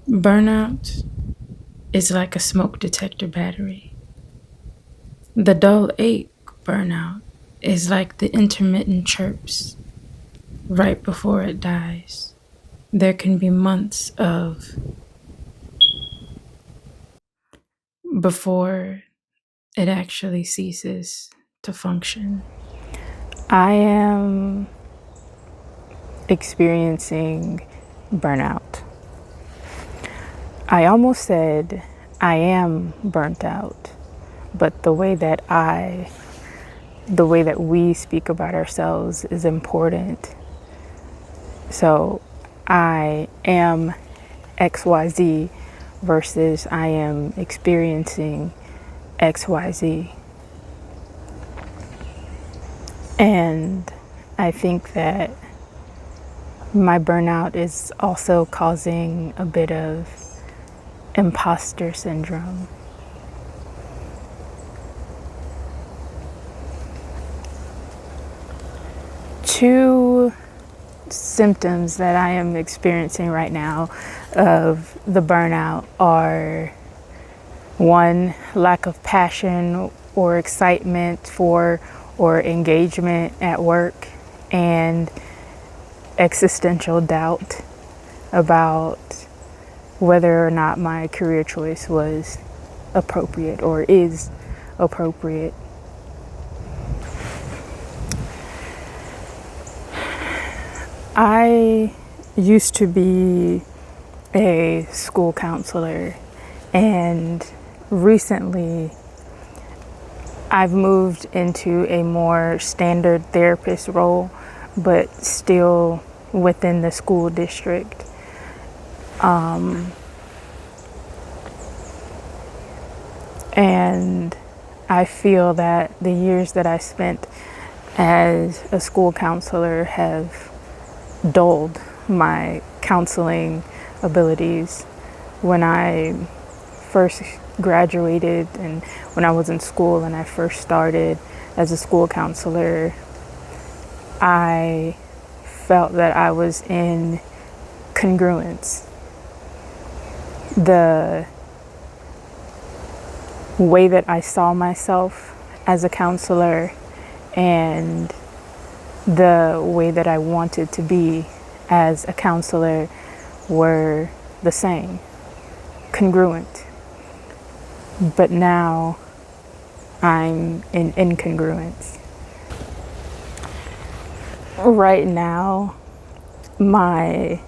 Burnout is like a smoke detector battery. The dull ache burnout is like the intermittent chirps right before it dies. There can be months of before it actually ceases to function. I am experiencing burnout. I almost said I am burnt out, but the way that we speak about ourselves is important. So I am XYZ versus I am experiencing XYZ. And I think that my burnout is also causing a bit of imposter syndrome. Two symptoms that I am experiencing right now of the burnout are one, lack of passion or excitement for or engagement at work, and existential doubt about whether or not my career choice was appropriate or is appropriate. I used to be a school counselor, and recently I've moved into a more standard therapist role, but still within the school district. And I feel that the years that I spent as a school counselor have dulled my counseling abilities. When I first graduated and when I was in school and I first started as a school counselor, I felt that I was in congruence. The way that I saw myself as a counselor and the way that I wanted to be as a counselor were the same, congruent. But now I'm in incongruence. Right now, my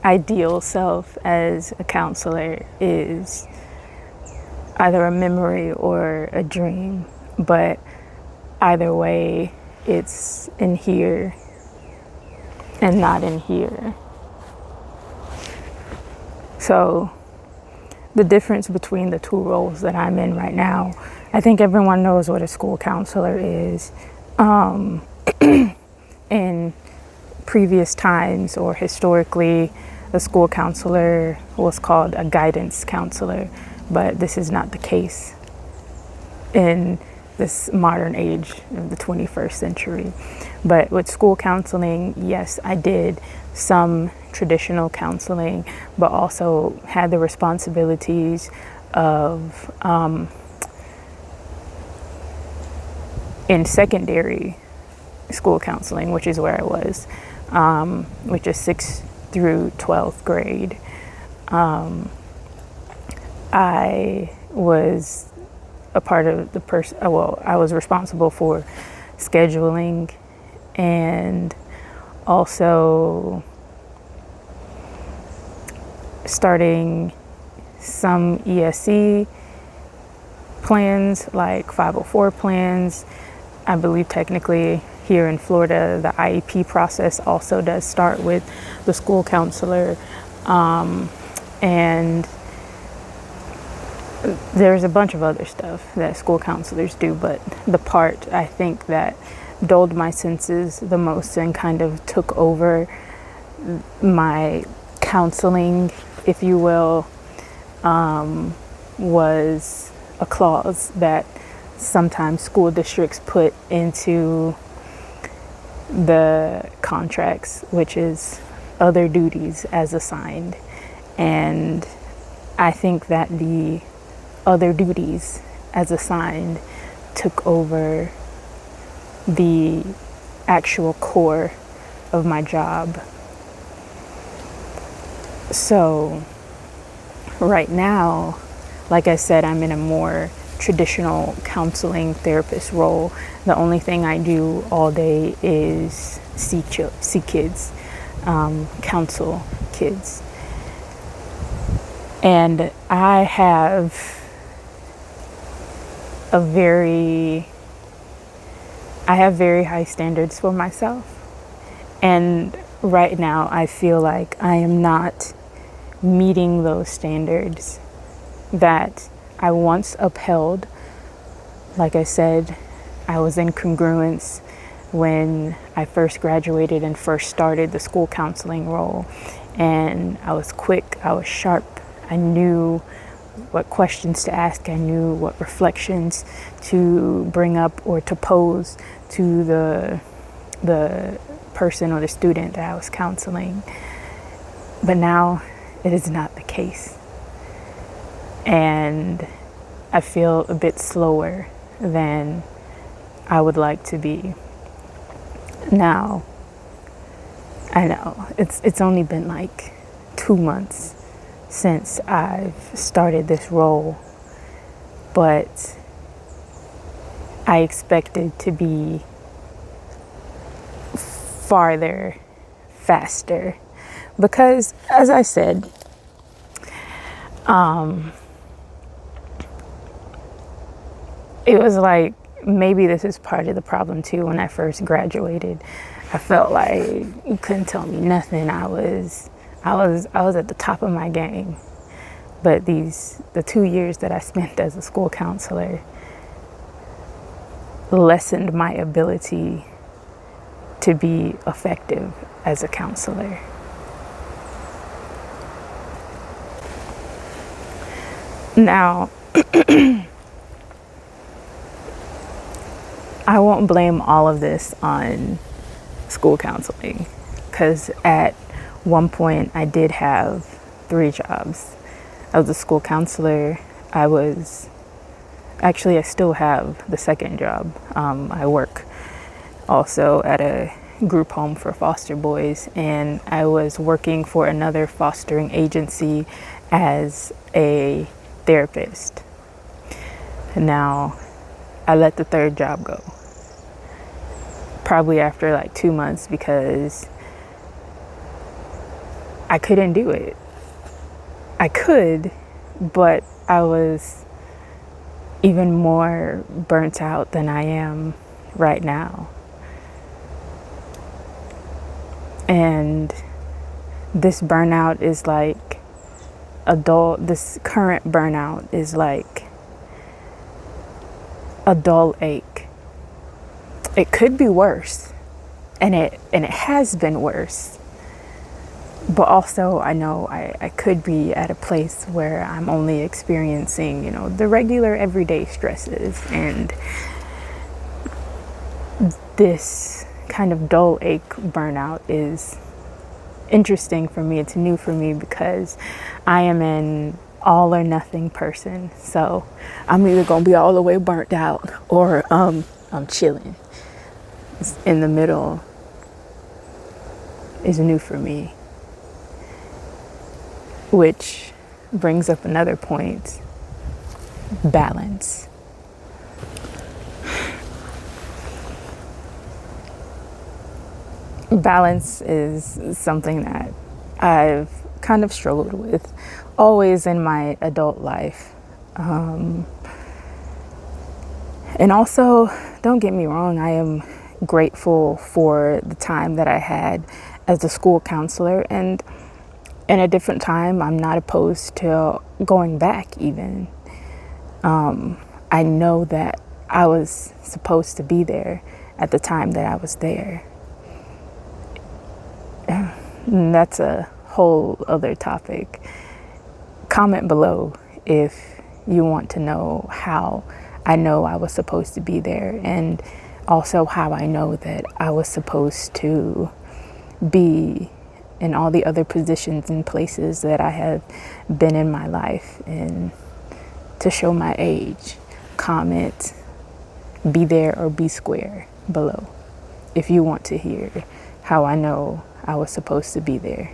ideal self as a counselor is either a memory or a dream, but either way, it's in here and not in here. So the difference between the two roles that I'm in right now, I think everyone knows what a school counselor is. In previous times or historically, a school counselor was called a guidance counselor, but this is not the case in this modern age of the 21st century. But with school counseling, yes, I did some traditional counseling, but also had the responsibilities of in secondary school counseling, which is where I was, which is 6th through 12th grade. I was a part of the I was responsible for scheduling and also starting some ESC plans like 504 plans. I believe technically here in Florida, the IEP process also does start with the school counselor. And there's a bunch of other stuff that school counselors do, but the part I think that dulled my senses the most and kind of took over my counseling, if you will, was a clause that sometimes school districts put into the contracts, which is other duties as assigned. And I think that the other duties as assigned took over the actual core of my job. So right now, like I said, I'm in a more traditional counseling therapist role. The only thing I do all day is see kids, counsel kids. And I have very high standards for myself. And right now I feel like I am not meeting those standards that I once upheld. Like I said, I was in congruence when I first graduated and first started the school counseling role. And I was quick, I was sharp, I knew what questions to ask, I knew what reflections to bring up or to pose to the person or the student that I was counseling. But now it is not the case. And I feel a bit slower than I would like to be. Now, I know it's only been like 2 months since I've started this role, but I expected to be farther, faster, because as I said, it was like, maybe this is part of the problem too. When I first graduated, I felt like you couldn't tell me nothing. I was at the top of my game. But the 2 years that I spent as a school counselor lessened my ability to be effective as a counselor. Now, I won't blame all of this on school counseling, because at one point I did have 3 jobs. I was a school counselor. I still have the second job. I work also at a group home for foster boys, and I was working for another fostering agency as a therapist. And now I let the third job go, probably after like 2 months, because I couldn't do it. I could, but I was even more burnt out than I am right now. And this burnout is like this current burnout is like a dull ache. It could be worse, and it has been worse. But also I know I could be at a place where I'm only experiencing, the regular everyday stresses, and this kind of dull ache burnout is interesting for me. It's new for me because I am an all or nothing person. So I'm either gonna be all the way burnt out, or I'm chilling. In the middle is new for me. Which brings up another point: balance. Balance is something that I've kind of struggled with always in my adult life. And also, don't get me wrong, I am grateful for the time that I had as a school counselor, and in a different time, I'm not opposed to going back even. I know that I was supposed to be there at the time that I was there. And that's a whole other topic. Comment below if you want to know how I know I was supposed to be there, and also how I know that I was supposed to be and all the other positions and places that I have been in my life. And to show my age, comment, be there or be square below if you want to hear how I know I was supposed to be there.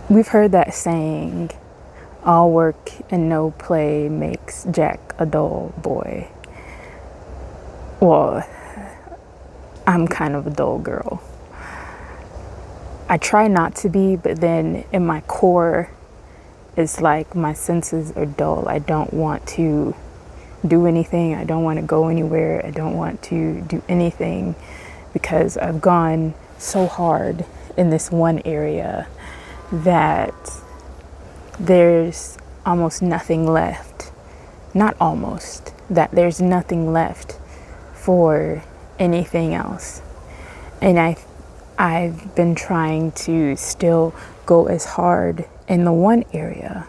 We've heard that saying, all work and no play makes Jack a dull boy. Well, I'm kind of a dull girl. I try not to be, but then in my core, it's like my senses are dull. I don't want to do anything. I don't want to go anywhere. I don't want to do anything because I've gone so hard in this one area that there's almost nothing left. Not almost, that there's nothing left for anything else. And I've been trying to still go as hard in the one area,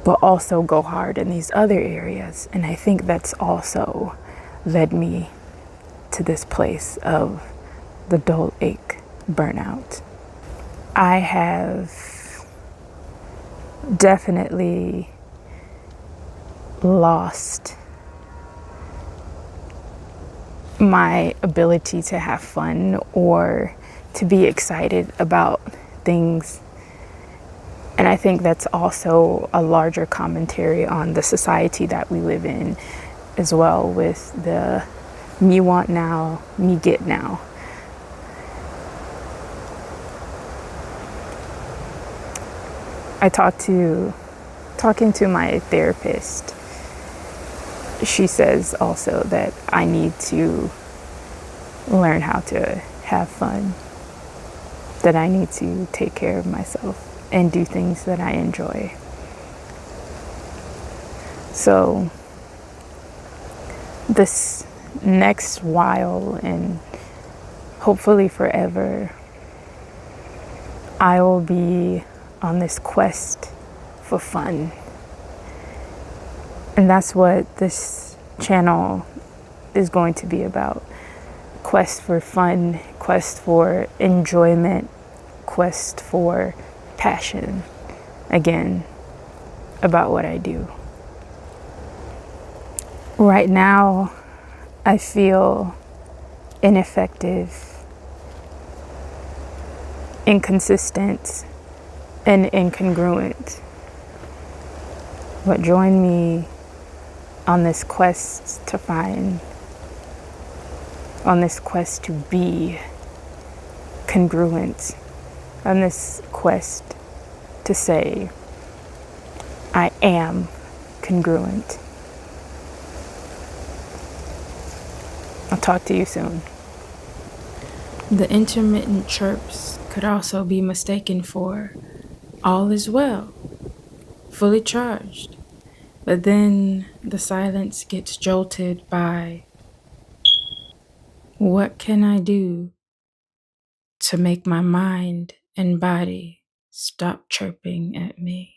but also go hard in these other areas. And I think that's also led me to this place of the dull ache burnout. I have definitely lost my ability to have fun or to be excited about things. And I think that's also a larger commentary on the society that we live in as well, with the me want now, me get now. Talking to my therapist, she says also that I need to learn how to have fun, that I need to take care of myself and do things that I enjoy. So this next while, and hopefully forever, I will be on this quest for fun. And that's what this channel is going to be about. Quest for fun, quest for enjoyment, quest for passion. Again, about what I do. Right now, I feel ineffective, inconsistent, and incongruent. But join me on this quest to find, on this quest to be congruent, on this quest to say, I am congruent. I'll talk to you soon. The intermittent chirps could also be mistaken for all is well, fully charged. But then the silence gets jolted by, what can I do to make my mind and body stop chirping at me?